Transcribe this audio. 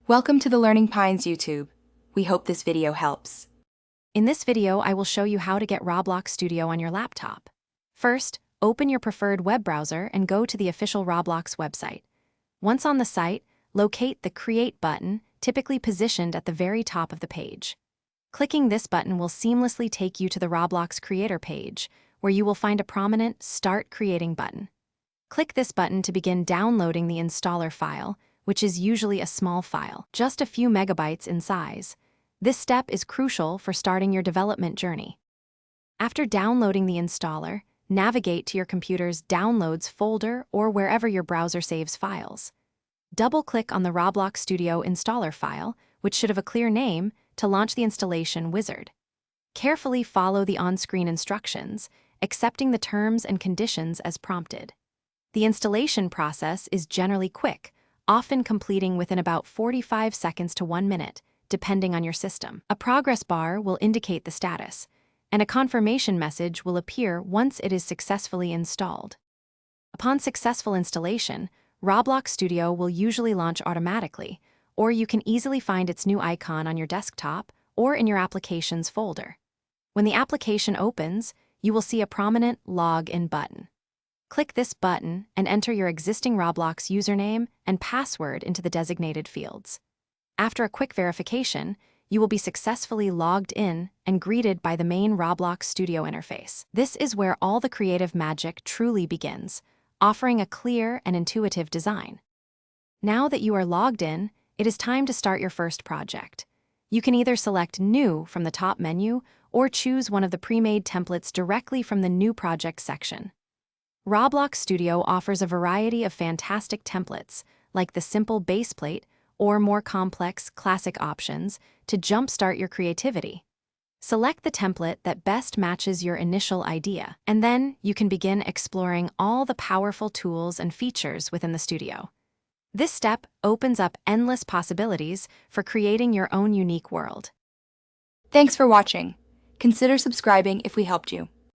Welcome to the Learning Pines YouTube. We hope this video helps. In this video, I will show you how to get Roblox Studio on your laptop. First, open your preferred web browser and go to the official Roblox website. Once on the site, locate the Create button, typically positioned at the very top of the page. Clicking this button will seamlessly take you to the Roblox Creator page, where you will find a prominent Start Creating button. Click this button to begin downloading the installer file, which is usually a small file, just a few megabytes in size. This step is crucial for starting your development journey. After downloading the installer, navigate to your computer's Downloads folder or wherever your browser saves files. Double-click on the Roblox Studio installer file, which should have a clear name, to launch the installation wizard. Carefully follow the on-screen instructions, accepting the terms and conditions as prompted. The installation process is generally quick, often completing within about 45 seconds to 1 minute, depending on your system. A progress bar will indicate the status, and a confirmation message will appear once it is successfully installed. Upon successful installation, Roblox Studio will usually launch automatically, or you can easily find its new icon on your desktop or in your Applications folder. When the application opens, you will see a prominent Log In button. Click this button and enter your existing Roblox username and password into the designated fields. After a quick verification, you will be successfully logged in and greeted by the main Roblox Studio interface. This is where all the creative magic truly begins, offering a clear and intuitive design. Now that you are logged in, it is time to start your first project. You can either select New from the top menu or choose one of the pre-made templates directly from the New Project section. Roblox Studio offers a variety of fantastic templates, like the simple base plate or more complex classic options, to jumpstart your creativity. Select the template that best matches your initial idea, and then you can begin exploring all the powerful tools and features within the studio. This step opens up endless possibilities for creating your own unique world. Thanks for watching. Consider subscribing if we helped you.